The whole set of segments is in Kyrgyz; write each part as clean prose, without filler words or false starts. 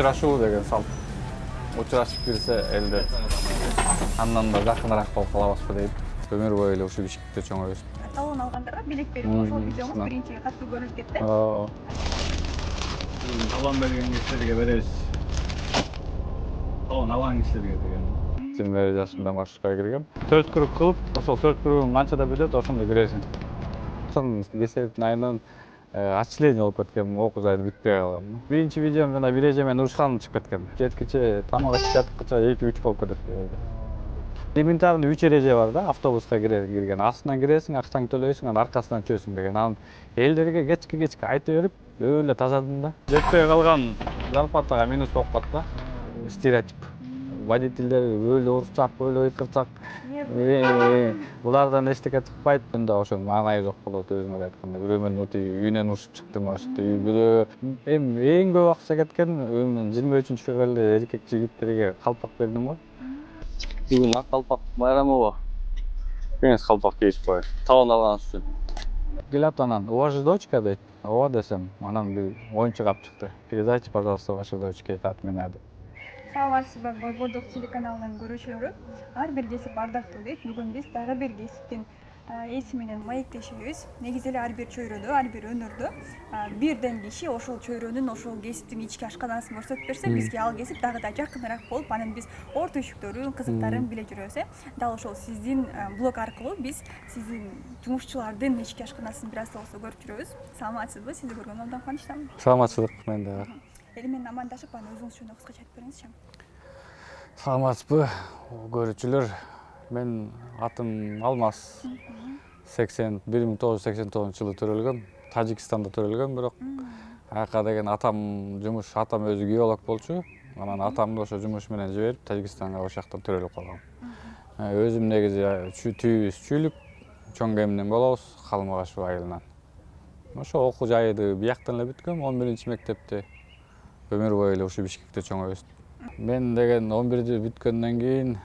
учурашуу деген салт. Учурашып кирсе элдер андан да жакыныраак болуп калабызбы дейт. Өмүр бою эле ушу Бишкекте чоңойбуз. Талон алгандарга билек берип, ошол видеомуз биринчи катуу көрүлүп кетти. Талон берген кишилерге беребиз. Талон алган кишилерге деген. 21 жашымда маршрутка киргем. 4 круг кылып, ошол 4 кругун канчада билет, ошондо киресиң. Ошон кесиптин айынан отчисление болуп кеткен, окуу жайды бүтпөй калган. Биринчи видеом жана бир эже менен урушканым чыгып кеткен. Жеткиче тамак ичип жаткыча 2-3 болуп кетет. Элементарный 3 эреже бар да, автобуска кирген. Астынан киресиң, акчаңды төлөйсүң, анан аркасынан чөсүң деген. Анан элдерге кечке айтып берип, өлө тазадым да. Жетпей калган зарплатага минус болуп калат да. Стереотип. Водительдер өлө урушчак, өлө ыйкырчак. Булардан эчтеке чыкпайт. Мында ошо маанайы жок болот өзүңөр айткандай. Бирөө менен оти үйүнөн урушуп чыктым ошто. Бирөө эң көп акча кеткен 23-февралда эркек жигиттерге калпак бердим го. Бүгүн ак калпак байрамыбы? Кеңес калпак кийип коюн. Талон алганыбыз үчүн. Келет анан, у вас же дочка дейт. Ооба десем, анан бир оюнчук алып чыкты. Передайте, пожалуйста, вашей дочке от меня. Саламатсызбы, Бойбордук телеканалынын көрүүчүлөрү. Ар бир кесип ардактуу дейт. Бүгүн биз дагы бир кесиптин ээси менен маектешебиз. Негизи эле ар бир чөйрөдө, ар бир өнөрдө бирден киши ошол чөйрөнүн, ошол кесиптин ички ашканасын көрсөтүп берсе, бизге ал кесип дагы да жакыныраак болуп, анан биз ор түйшүктөрүн, кызыктарын биле жүрөбүз. Дал ошол сиздин блог аркылуу биз сиздин жумушчулардын ички ашканасын бир аз да болсо көрүп жүрөбүз. Саламатсызбы? Сизди көргөнүмө абдан кубанычтамын. Саламатсыздык, мен да. Эли менен амандашып, анан өзүңүз жөнүндө кыскача айтып бериңизчи. Саламатсызбы, көрүүчүлөр. Мен атым Алмаз. 1989-жылы төрөлгөм. Тажикстанда төрөлгөм, бирок аяка деген атам жумуш, атам өзү геолог болчу. Анан атамды ошо жумуш менен жиберип, Тажикстанга ошол жакта төрөлүп калгам. Өзүм негизи түйүбүз чүйлүк, чоң кеминен болобуз, Калмыгашев айылынан. Ошо окуу жайды бияктан эле бүткөм, 11-мектепти. Өмүр бою эле ушу Бишкекте чоңойбуз. Мен деген 11-ди бүткөндөн кийин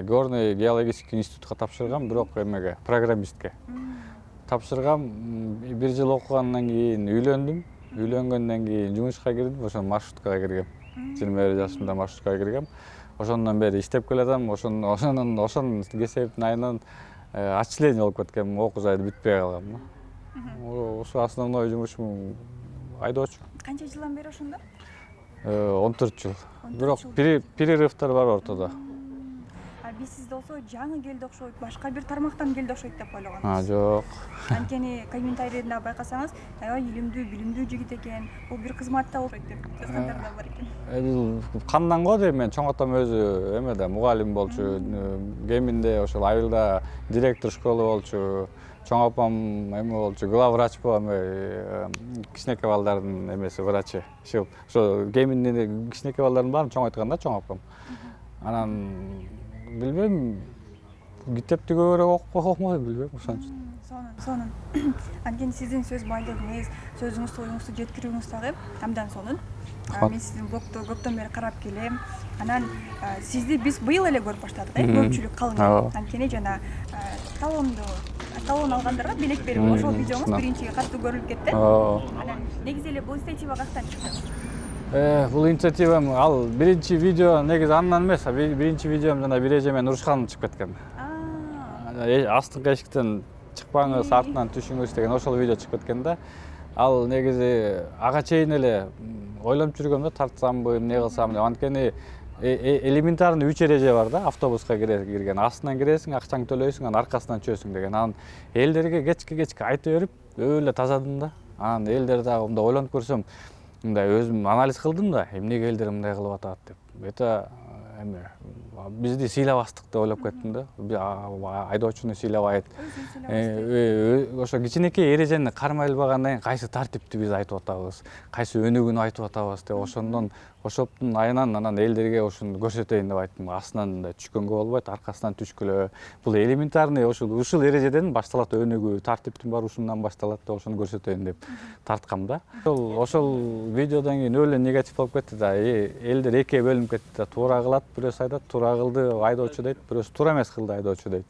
Горный геологический институтка тапшыргам, бирок эмеге, программистке. Тапшыргам, 1 жыл окугандан кийин үйлөндүм. Үйлөнгөндөн кийин жумушка кирдим, ошон маршруткага киргем. 21 жашымда маршруткага киргем. Ошондон бери иштеп келатам, ошон кесиптин айынан отчисление болуп кеткен, окуу жайды бүтпөй калгам. Ошо основной жумушум айдоочу. Канча жылдан бери ошондо? 14 жыл. Бирок перерывдар бар ортодо. Биз сизди болсо жаңы келди окшойт, башка бир тармактан келди окшойт деп ойлогонбуз. Жок. Анткени комментарийлерде байкасаңыз, аябай илимдүү, билимдүү жигит экен, бул бир кызматта окшойт деп жазгандар да бар экен. Кандан го дейм мен, чоң атам өзү эмеде мугалим болчу, кеминде ошол айылда директор школы болчу. Чоң апам эме болчу, главврач болом, кичинекей балдардын эмеси врачы. Ошо кеминдин кичинекей балдардын баарын чоң айткан да чоң апам. Анан билбейм, китепти көбүрөөк окумай, билбейм ошончу. Сонун. Анткени сиздин сөз байлыгыңыз, сөзүңүздү, оюңузду жеткирүүңүз дагы абдан сонун. Мен сиздин блогду көптөн бери карап келем. Анан сизди биз быйыл эле көрүп баштадык, көпчүлүк калың. Анткени жана талон алгандарга билек берип, ошол видеомуз биринчи катуу көрүлүп кетти. Анан негизи эле бул инициатива каяктан чыкты? Бул инициативам ал биринчи видео негизи андан эмес, биринчи видеом жана бир эже менен урушканым чыгып кеткен. Астыңкы эшиктен чыкпаңыз, артынан түшүңүз деген ошол видео чыгып кеткен да. Ал негизи ага чейин эле ойлонуп жүргөм да, тартсамбы, эмне кылсам деп. Анткени элементарный 3 эреже бар да, автобуска кирген. Астынан киресиң, акчаңды төлөйсүң, анан аркасынан чөсүң деген. Анан элдерге кечке айтып берип, өлө тазадым да. Анан элдер дагы мындай ойлонуп көрсөм, мындай өзүм анализ кылдым да, эмнеге элдер мындай кылып атат деп. Это бизди сыйлабастык деп ойлоп кеттим да. Айдоочуну сыйлабайт. Ошо кичинекей эрежени кармай албагандан кийин кайсы тартипти биз айтып атабыз, кайсы өнүгүүнү айтып атабыз деп ошондун айынан анан элдерге ошону көрсөтөйүн деп айттым. Астынан мындай түшкөнгө болбойт, аркасынан түшкүлө. Бул элементарный ушул эрежеден башталат өнүгүү, тартиптин баары ушундан башталат деп ошону көрсөтөйүн деп тарткам да. Ошол видеодон кийин өлө негатив болуп кетти да. Элдер экиге бөлүнүп кетти да. Туура кылат, бирөөсү айтат, туура кылды айдоочу дейт, бирөөсү туура эмес кылды айдоочу дейт.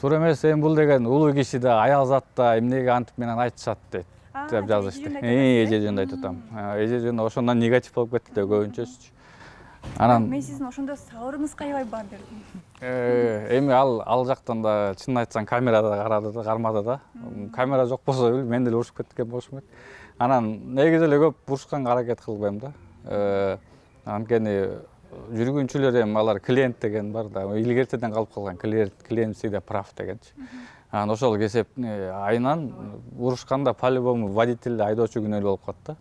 Туура эмес, бул деген улуу киши да, аял зат да эмнеге антип менен айтышат дейт. деп жазышты. Эже жөнүндө айтып атам. Эже жөнүндө ошондон негатив болуп кетти да көбүнчөсүчү. Анан мен сиздин ошондо сабырыңызга аябай баа бердим. Эми ал жактан да чынын айтсаң камерада карады да, кармады да. Камера жок болсо мен деле урушуп кеткен болушум керек. Анан негизи эле көп урушканга аракет кылбайм да. Анткени жүргүнчүлөр эми алар клиент деген бар да. Илгертеден калып калган клиент всегда прав дегенчи. Анан ошол кесептин айынан урушканда по-любому водитель, айдоочу күнөөлүү болуп калат да.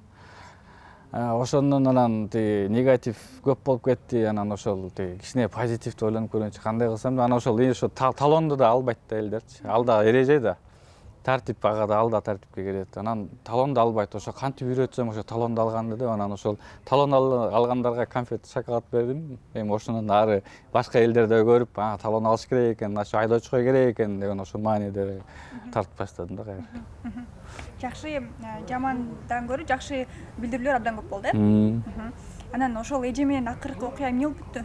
Ошондон анан негатив көп болуп кетти. Анан ошол кичине позитивди ойлонуп көргөнчү кандай кылсам деп, анан ошол талонду да албайт да элдерчи. Ал да эреже да. Тартип ага да, ал да тартипке кирет. Анан талонду албайт. Ошо кантип үйрөтсөм ошо талонду алганды деп, анан ошол талон алгандарга конфет, шоколад бердим. Эми ошондон ары башка элдерде көрүп, талон алыш керек экен, ошо айдоочуга керек экен деген ошол мааниде тартып баштадым да кайра. Жакшы, жамандан көрө жакшы билдирүүлөр абдан көп болду, э? Анан ошол эже менен акыркы окуя эмне болуп бүттү?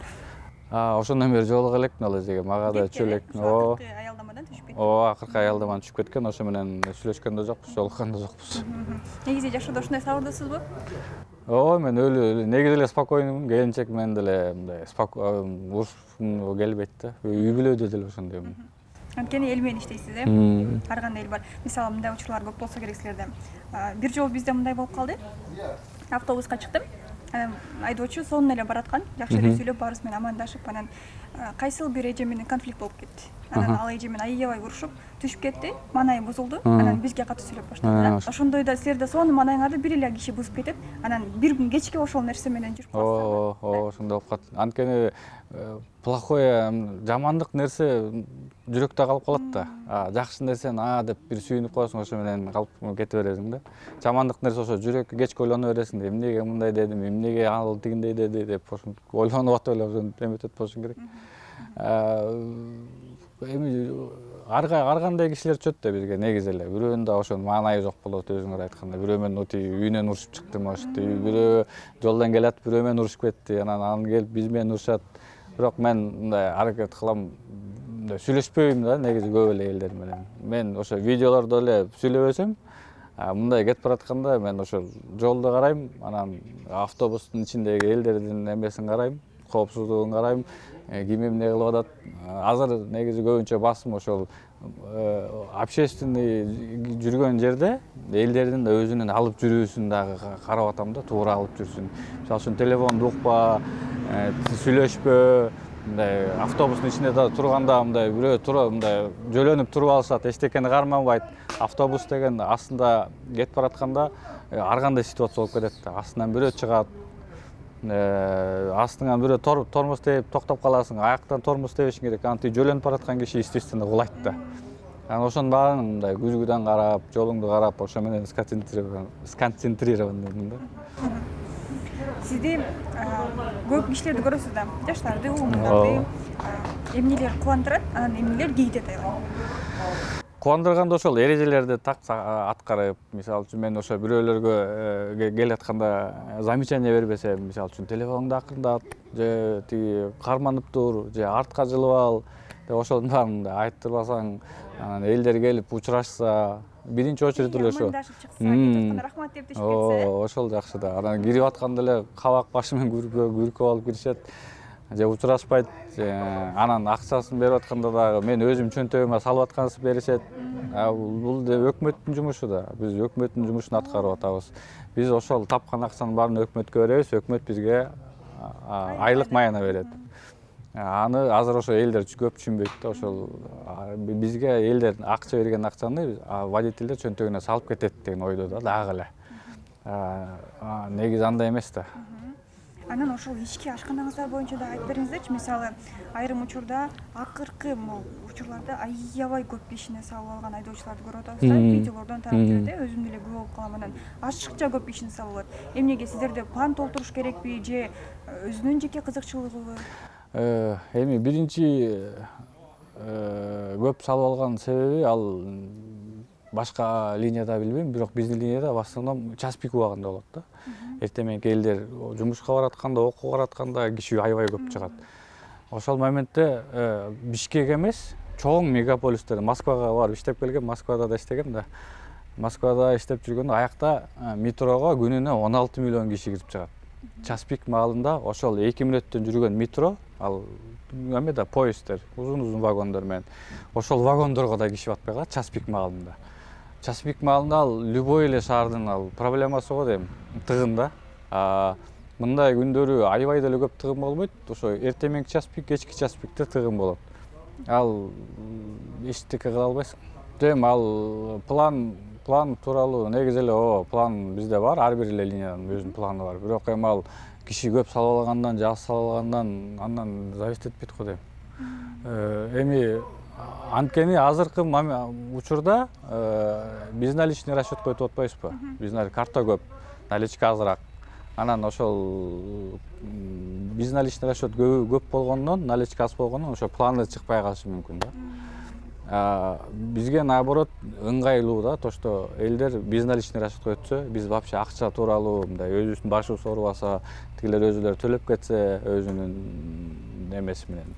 Ошондон бери жолуга элекмин ал эжеге. Мага да чөлөк. Акыркы аялдамадан түшүп кетти. Акыркы аялдамадан түшүп кеткен. Ошо менен сүйлөшкөн да жокпуз, жолуккан да жокпуз. Негизи жашоодо ушундай сабырдуусузбу? Мен негизи эле спокойнумун. Келинчек менен деле мындай урушкум келбейт да. Үй бүлөдө деле ошондой. Анткени эл менен иштейсиз, э? Ар кандай эл бар. Мисалы мындай учурлар көп болсо керек силерде. Бир жолу бизде мындай болуп калды. Автобуска чыктым. Анан айдоочу сонун эле бараткан. Жакшы эле сүйлөп, баарыбыз менен амандашып, анан кайсыл бир эже менен конфликт болуп кетти. Анан ал эже менен аябай урушуп, түшүп кетти. Маанайы бузулду. Анан бизге катуу сүйлөп баштады. Ошондойдо силерде сонун маанайыңарды бир эле киши бузуп кетет. Анан бир күн кечке ошол нерсе менен жүрүп каласыздар. Ошондой болуп калат. Анткени плохое, жамандык нерсе жүрөктө калып калат да. Жакшы нерсени деп бир сүйүнүп коесуң, ошо менен калып кете бересиң да. Жамандык нерсе ошо жүрөккө кечке ойлоно бересиң да. Эмнеге мындай дедим, эмнеге ал тигиндей деди деп ошентип ойлонуп атып эле ошону эметет болушуң керек. Эми ар кандай кишилер түшөт да бизге негизи эле. Бирөөнүн ошонун маанайы жок болот, өзүңөр айткандай. Бирөө менен үйүнөн урушуп чыкты, может, бирөө жолдон келат, бирөө менен урушуп кетти. Анан келип биз менен урушат. Бирок мен мындай аракет кылам, сүйлөшпөйм да негизи көп эле элдер менен. Мен ошо видеолордо эле сүйлөбөсөм, мындай кетип баратканда мен ошо жолду карайм, анан автобустун ичиндеги элдердин эмесин карайм, коопсуздугун карайм, ким эмне кылып атат. Азыр негизи көбүнчө басым ошол общественный жүргөн жерде элдердин да өзүнүн алып жүрүүсүн дагы карап атам да, туура алып жүрсүн. Мисалы үчүн телефонду укпа, сүйлөшпө, мындай автобустун ичинде да турганда мындай бирөө мындай жөлөнүп туруп алышат, эчтекени кармабайт. Автобус деген астында кетип баратканда ар кандай ситуация болуп кетет да. Астынан бирөө чыгат, астыңан бирөө тормоз терип токтоп каласың, аяктан тормоз тебишиң керек. Анан жөлөнүп бараткан киши естественно кулайт да. Анан ошонун баарын мындай күзгүдөн карап, жолуңду карап, ошо менен сконцентрирован да. Сизди көп кишилерди көрөсүз да, жаштарды, улумдарды. Эмнелер кубандырат, анан эмнелер кейитет аябай. Кубандырганда ошол эрежелерди так аткарып, мисалы үчүн мен ошо бирөөлөргө келатканда замечание бербесем, мисалы үчүн телефонуңду акырындат, же тиги карманып тур, же артка жылып ал деп ошонун баарын айттырбасаң, анан элдер келип учурашса, биринчи очередь эле ошо. Рахмат деп түшүп кетсе. Ошол жакшы да. Анан кирип атканда эле кабак башы менен күркүп алып киришет. Же учурашпайт, анан акчасын берип атканда дагы мен өзүм чөнтөгүмө салып аткансы беришет. Бул өкмөттүн жумушу да. Биз өкмөттүн жумушун аткарып атабыз. Биз ошол тапкан акчанын баарын өкмөткө беребиз, өкмөт бизге айлык майына берет. Аны азыр ошо элдер көп түшүнбөйт да, ошол бизге элдер акча берген акчаны водительдер чөнтөгүнө салып кетет деген ойдо да дагы эле. Негизи андай эмес да. Анан ошол ички ашканаңыздар боюнча да айтып бериңиздерчи. Мисалы, айрым учурда акыркы учурларда аябай көп бешине салып алган айдоочуларды көрүп атабыз да, видеолордон тарап жүрөт, өзүм деле күбө болуп калам. Анан ашыкча көп бешине салып алат. Эмнеге сиздерде план толтуруш керекпи же өзүнүн жеке кызыкчылыгыбы? Эми биринчи көп салып алган себеби ал башка линияда билбейм, бирок биздин линияда в основном час пик убагында болот да. Эртең мененки элдер жумушка баратканда, окууга баратканда киши аябай көп чыгат. Ошол моментте Бишкек эмес, чоң мегаполистер, Москвага барып иштеп келген, Москвада да иштегем да. Москвада иштеп жүргөндө аякта метрого күнүнө 16 миллион киши кирип чыгат. Час пик маалында ошол 2 мүнөттөн жүргөн метро, ал эмеде поезддер, узун вагондор менен. Ошол вагондорго да киши батпай калат час пик маалында. Час пик маалында ал любой эле шаардын ал проблемасы го дейм, тыгын да. Мындай күндөрү аябай деле көп тыгын болбойт. Ошо эртең час пик, кечки час пикте тыгын болот. Ал эчтеке кыла албайсың. Дем ал план тууралуу негизи эле план бизде бар, ар бир эле линиянын өзүнүн планы бар. Бирок эми ал киши көп салып алгандан, аз салып алгандан андан зависит этпейт го дейм. Эми анткени азыркы учурда безналичный расчетко өтүп атпайбызбы? Биздин карта көп, наличка азыраак. Анан ошол безналичный расчет көп болгондон, наличка аз болгондон ошо планы чыкпай калышы мүмкүн да. Бизге наоборот ыңгайлуу да, то что элдер безналичный расчетко өтсө, биз вообще акча тууралуу мындай өзүбүздүн башыбыз оорубаса, тигилер өзүлөрү төлөп кетсе, өзүнүн эмеси менен,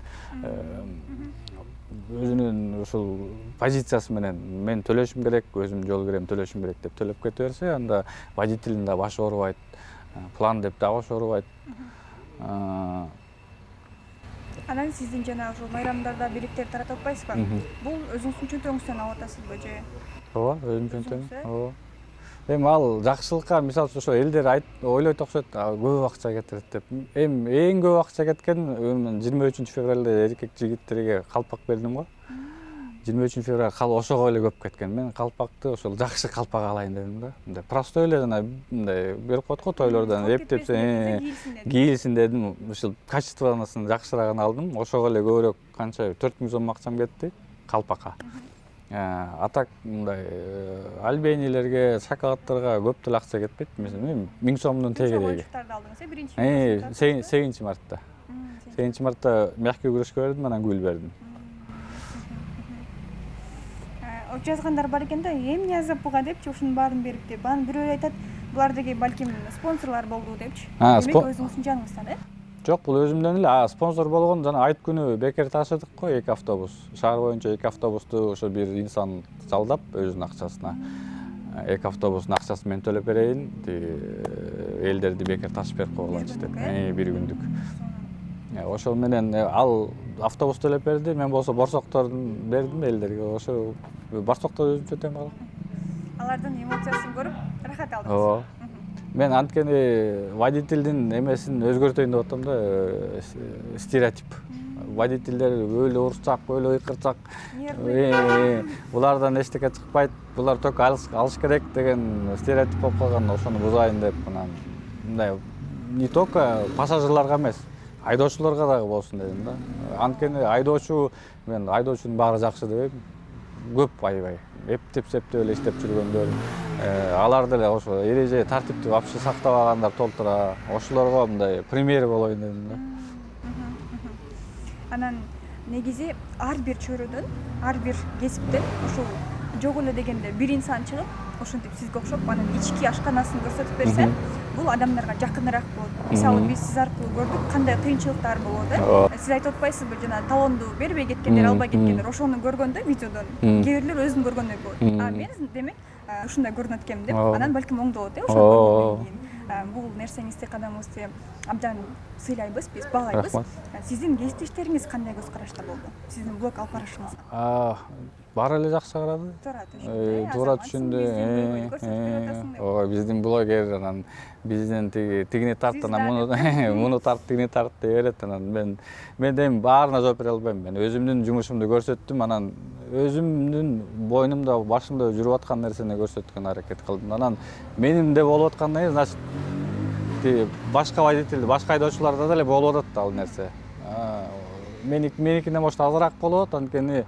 өзүнүн ушул позициясы менен мен төлөшүм керек, өзүм жол кирем төлөшүм керек деп төлөп кете берсе, анда водителдин да башы оорубайт, план деп да башы оорубайт. Анан сиздин жана ушул майрамдарда бийликтер таратып атпайсызбы? Бул өзүңүздүн чөнтөгүңүздөн алып атасызбы же? Ооба, өзүмдүн чөнтөгүм. Ооба. Эми ал жакшылыкка, мисалы ошо элдер ойлойт окшойт, көп акча кетет деп. Эми эң көп акча кеткен 23-февралда эркек жигиттерге калпак бердим го. 23-февраль ошого эле көп кеткен. Мен калпакты ошол жакшы калпак алайын дедим да. Мындай простой эле жана мындай берип коет го тойлордон эптеп кийилсин дедим. Ушул качествосын жакшыраагын алдым. Ошого эле көбүрөөк канча 4000 сом акчам кетти калпакка. Атак мындай альбенилерге, шоколадтарга көп деле акча кетпейт. Мисалы 1000 сомдун тегереги. Алдыңыз, 8 мартта. 8 мартта мягкий күрөшкө бердим, анан гүл бердим. Жазгандар бар экен да, эмне жазып буга депчи, ушунун баарын берип деп. Анан бирөө айтат, булар деги балким спонсорлор болду депчи. Демек өзүңүздүн жаныңыздан, Жок, бул өзүмдөн эле. Спонсор болгон жана айт күнү бекер ташыдык го, 2 автобус. Шаар боюнча 2 автобусту ошо бир инсан жалдап өзүнүн акчасына. 2 автобустун акчасын мен төлөп берейин, элдерди бекер ташып берип койгулачы деп. Бир күндүк. Ошол менен ал автобус төлөп берди, мен болсо борсоктордун бердим элдерге. Ошо борсоктор өзүм чөтөм алам. Алардын эмоциясын көрүп, рахат алдыңыз. Ооба. Мен анткени водителдин эмесин өзгөртөйүн деп атам да, стереотип. Водителдер өлө урчак, өлө ыйкырчак. Булардан эчтеке чыкпайт, булар только алыш керек деген стереотип болуп калган, ошону бузайын деп анан мындай не только пассажирларга эмес, айдоочуларга дагы болсун дедим да. Анткени мен айдоочунун баары жакшы дебейм. Көп аябай эптеп-септеп эле иштеп жүргөндөр, алар деле ошо эреже тартипти вообще сактабагандар толтура. Ошолорго мындай пример болоюн дедим да. Анан негизи ар бир чөйрөдөн, ар бир кесиптен ошол жок эле дегенде бир инсан чыгып, ошентип сизге окшоп анан ички ашканасын көрсөтүп берсе, бул адамдарга жакыныраак болот. Мисалы биз сиз аркылуу көрдүк кандай кыйынчылыктар болот, Сиз айтып атпайсызбы, жана талонду бербей кеткендер, албай кеткендер, ошону көргөндө видеодон кээ бирлер өзүн көргөндөй болот. Мен демек ушундай көрүнөт экенмин деп, анан балким оңдолот, ошону көргөндөн кийин. Бул нерсеңизди, кадамыңызды абдан сыйлайбыз, биз баалайбыз. Сиздин кесиптештериңиз кандай көз карашта болду? Сиздин блог алып барышыңызга? Баары эле жакшы карады. Туура түшүндү. Биздин блогер анан биздин тигини тарт, анан муну тарт, тигини тарт дей берет. Анан мен эми баарына жооп бере албайм. Мен өзүмдүн жумушумду көрсөттүм, анан өзүмдүн боюнумда, башымда жүрүп аткан нерсени көрсөткөнгө аракет кылдым. Анан менимде болуп аткандай, значит, башка водитель, башка айдоочуларда деле болуп атат ал нерсе. Меникинен может азыраак болот, анткени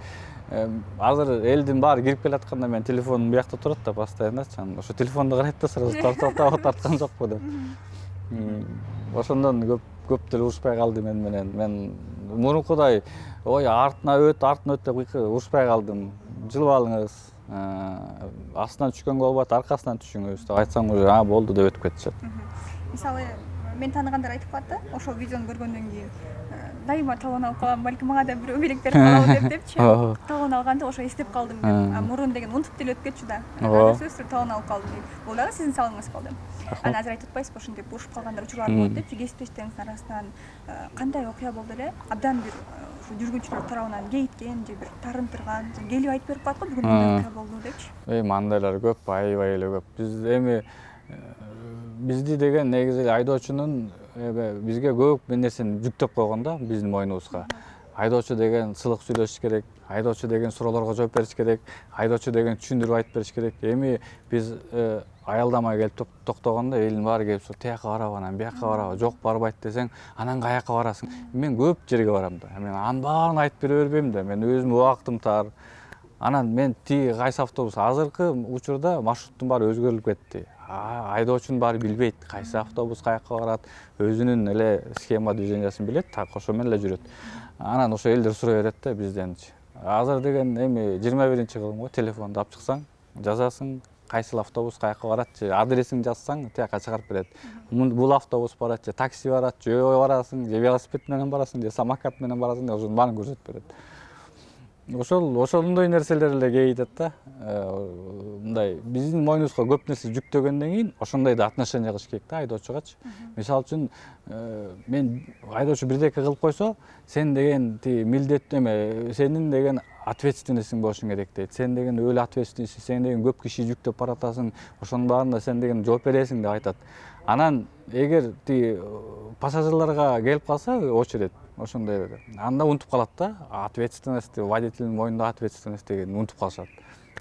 азыр элдин баары кирип келатканда мен телефонум биякта турат да постоянно, ошо телефонду карайт да сразу тарткан жокпу деп. Ошондон көп деле урушпай калды мен менен. Мен мурункудай артына өт деп урушпай калдым. Жылып алыңыз, астынан түшкөнгө болбойт, аркасынан түшүңүз деп айтсам уже болду деп өтүп кетишет. Мисалы мен тааныгандар айтып калат да, ошол видеону көргөндөн кийин дайыма талон алып калам, балким мага да бирөө белек берип калабы депчи. Талон алганды ошо эстеп калдым деп. Мурун деген унутуп деле өтүп кетчү да. Анан сөзсүз талон алып калдым дейт. Бул дагы сиздин салымыңыз болду. Анан азыр айтып атпайсызбы, ошентип урушуп калгандар учурлар болот депчи, кесиптештериңиздин арасынан кандай окуя болду эле? Абдан бир ушу жүргүнчүлөр тарабынан кейиткен же бир тарынтырган, келип айтып берип калат го, бүгүн мындай окуя болду депчи. Мандайлар көп, аябай эле көп. Биз эми бизди деген негизи айдоочунун бизге көп нерсени жүктөп койгон да биздин мойнубузга. Айдоочу деген сылык сүйлөшүш керек, айдоочу деген суроолорго жооп бериш керек, айдоочу деген түшүндүрүп айтып бериш керек. Эми биз аялдамай келип токтогондо элдин баары келип тияка барабы, анан бияка барабы, жок барбайт десең, анан каяка барасың? Мен көп жерге барам да. Мен анын баарын айтып бере бербейм да. Мен өзүмдүн убактым тар. Анан мен тиги кайсы автобус азыркы учурда маршруттун баары өзгөрүлүп кетти. Айдоочунун баары билбейт, кайсы автобус каяка барат, өзүнүн эле схема движениясын билет, так ошо менен эле жүрөт. Анан ошо элдер сурай берет да бизденчи. Азыр деген эми 21-кылым го, телефонду алып чыксаң, жазасың, кайсыл автобус каяка барат же адресин жазсаң, тияка чыгарып берет. Бул автобус барат же такси барат, же барасың, же велосипед менен барасың, же самокат менен барасың, ошонун баарын көрсөтүп берет. Ошондой нерселер эле кейитет да. Мындай биздин мойнубузга көп нерсе жүктөгөндөн кийин ошондой да отношение кылыш керек да айдоочугачы. Мисалы үчүн мен айдоочу бирдеке кылып койсо, сен деген тиги милдет эме, сенин деген ответственностьң болушуң керек дейт. Сен деген өлө ответственность, сен деген көп киши жүктөп баратасың, ошонун баарына сен деген жооп бересиң деп айтат. Анан эгер тиги пассажирларга келип калса очередь, ошондой анда унутуп калат да, ответственность, водительдин мойнунда ответственность деген унутуп калышат.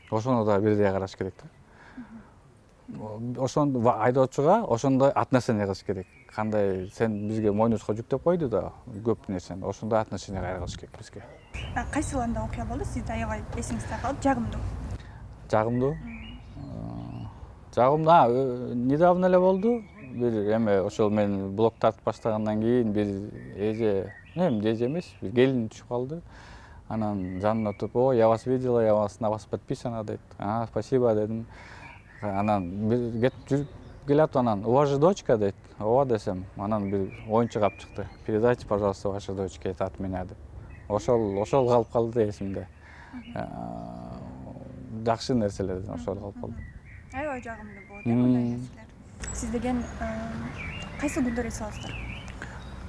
Ошону да бирдей караш керек да. Ошондо айдоочуга ошондой отношение кылыш керек. Кандай сен бизге мойнубузга жүктөп койду да көп нерсени, ошондой отношение кылыш керек бизге. Кайсыларында окуя болду сизде аябай эсиңизде калып, жагымдуу? Жагымдуу? Жагымдуу недавно эле болду. Бир эме ошол мен блог тартып баштагандан кийин бир эже, эже эмес, бир келин түшүп калды. Анан жанына туруп, "О, я вас видела, я вас на вас подписана" дейт. Спасибо дедим. Анан бир кетип жүрүп келат, анан "У вас же дочка" дейт. "Ооба" десем, анан бир оюнчук алып чыкты. "Передайте, пожалуйста, вашей дочке это от меня" деп. Ошол калып калды эсимде. Жакшы нерселер ошол калып калды. Аябай жагымдуу болот мындай нерселер. Сиз деген кайсы күндөр эс аласыздар?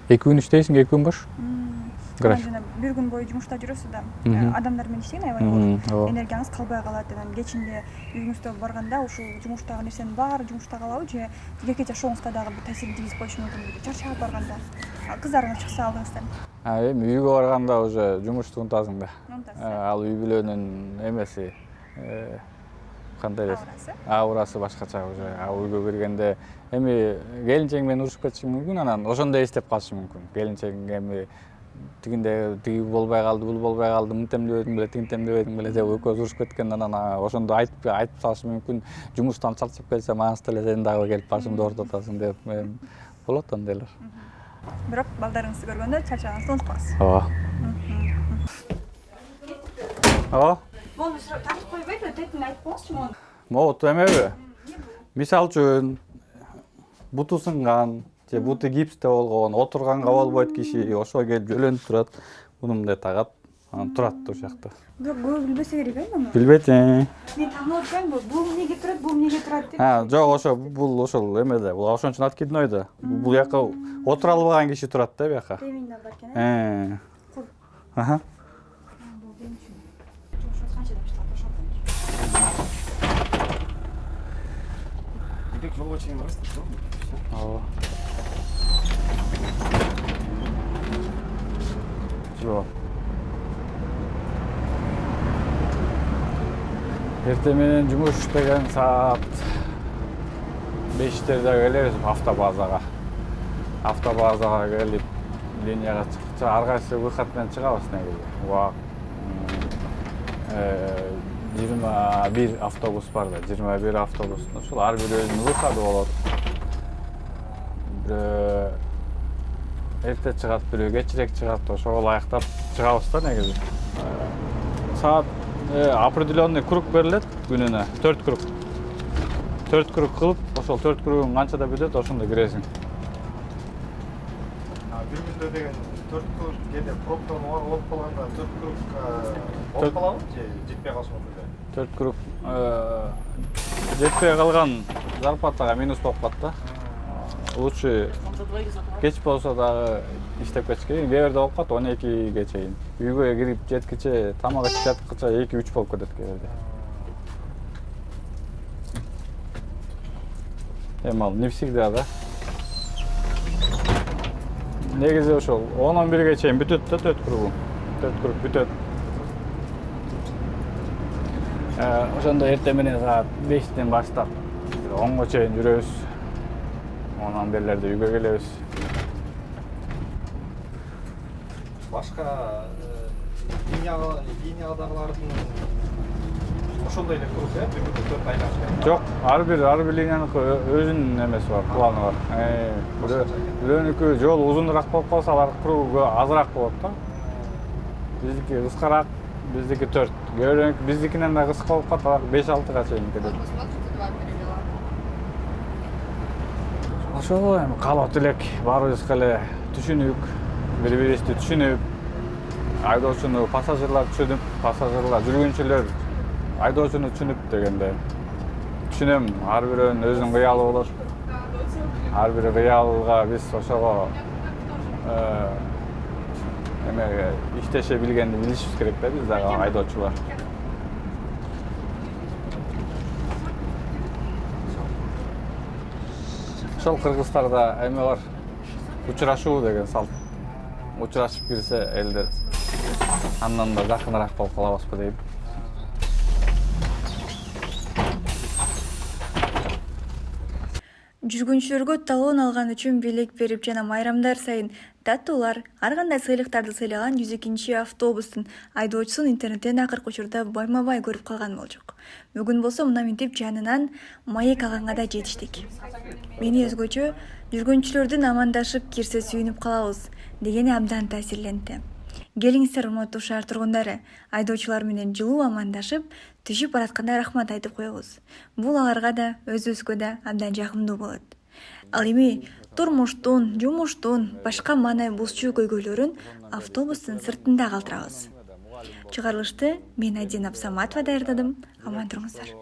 2 күн иштейсиң, 2 күн бош. Жана бир күн бою жумушта жүрөсүз да. Адамдар менен иштеген аябай болот. Энергияңыз калбай калат, анан кечинде үйүңүздө барганда ушул жумуштагы нерсенин баары жумушта калабы же кечке жашооңузга дагы бир таасирин тийгизип коюшу мүмкүн, чарчап барганда. Кыздарыңыз чыкса алдыңыздан. Эми үйгө барганда уже жумушту унутасың да. Ал үй бүлөнүн эмеси, кандай десем, аурасы башкача уже. Үйгө киргенде эми келинчең менен урушуп кетишиң мүмкүн, анан ошондой эстеп калышың мүмкүн. Келинчең эми тиги болбой калды, бул болбой калды, мынтемдебедиң беле, тигинтемдебедиң беле деп экөөбүз урушуп кеткен, анан ошондо айтып салышы мүмкүн. Жумуштан чарчап келсем, анысы деле сен дагы келип башымды оорутасың деп болот андайлар. Бирок балдарыңызды көргөндө чарчаганыңызды унутуп каласыз. Ооба. Мону тартып койбойбу, тетин айтып коңузчу мону. Могут эмеби? Мисалы үчүн буту сынган, же буту гипсте болгон, отурганга болбойт киши, ошо келип жөлөнүп турат, муну мындай тагат, анан турат ошол жакта. Бирок көбү билбесе керек муну. Билбейт. Мен таңып атпаймынбы, бул эмнеге турат, бул эмнеге турат деп. Жок, ошо бул ошол эмеде, бул ошончун откидной да. Бул жака отура албаган киши турат да бияка. Ремень бар экен, Аха. Бирок жолго чейин барасыздар, туура? Ооба. Жок. Эртең менен жумуш деген саат 5:00 келебиз автобазага. Автобазага келип, линияга чыкча, ар кайсы выход менен чыгабыз негизи. 21 автобус бар да, 21 автобус. Ошол ар бир өзүнүн выходу болот. Бирөө эрте чыгат, бирөө кечирээк чыгат, ошого ылайыктап чыгабыз да негизи. Саат определенный круг берилет күнүнө, 4 круг. 4 круг кылып, ошол 4 кругун канчада бүтөт, ошондо киресиң. бир күндө деген 4 круг кээде пробкалар болуп калганда 4 круг болуп калабы же жетпей калышы мүмкүн? 4 круг жетпей калган зарплатага минус болуп калат да. Лучше кеч болсо дагы иштеп кетиш керек. Кээ бирде болуп калат 12ге чейин. Үйгө кирип жеткиче, тамак ичип жаткыча 2-3 болуп кетет кээ бирде. Эми ал не всегда да. Негизи ошол 10-11ге чейин бүтөт да 4 круг. 4 круг бүтөт. Ошондо эртең менен саат 5-тен баштап 10го чейин жүрөбүз. Ondan bерлерде үйгө келебиз. Башка линиядагылардын ошондой эле круг бир күндө 4 айланып. Жок, ар бир линияныкы өзүнүн эмеси бар, планы бар. Бирөөнүкү жол узунураак болуп калса, алар кругу азыраак болот да. Биздики кыскараак, биздики 4. Көрөңүк биздикинен да кыска болуп калат, алар 5-6га чейин кетет. Ошол эми каалап элек баарыбызга эле түшүнүк, бири-бирибизди түшүнүп, айдоочуну пассажирлар түшүнүп, пассажирлар жүргүнчүлөр айдоочуну түшүнүп дегенде. Түшүнөм, ар бирөөнүн өзүнүн кыялы болот. Ар бир кыялга биз ошого эмеге иштеше билгенди билишибиз керек да, биз дагы айдоочулар. Ошол Кыргызстарда эме бар, учурашуу деген салт. Учурашып кирсе элдер андан да жакыныраак болуп калабызбы дейм. Жүргүнчүлөргө талон алган үчүн белек берип жана майрамдар сайын даттуулар, ар кандай сыйлыктарды сыйлаган 102 автобустун айдоочусун интернеттен акыркы учурда байма-бай көрүп калган болчук. Бүгүн болсо мына минтип жанынан маек алганга да жетиштик. Мени өзгөчө жүргүнчүлөрдүн амандашып кирсе сүйүнүп калабыз дегени абдан таасирлентти. Келиңиздер, урматтуу шаар тургундары, айдоочулар менен жылуу амандашып, түшүп баратканда рахмат айтып коебуз. Бул аларга да, өзүбүзгө да абдан жагымдуу болот. Ал эми турмуштун, жумуштун, башка маанай бузчу көйгөйлөрүн автобустун сыртында калтырабыз. Чыгарылышты мен Адина Абсаматова даярдадым. Аман туруңуздар.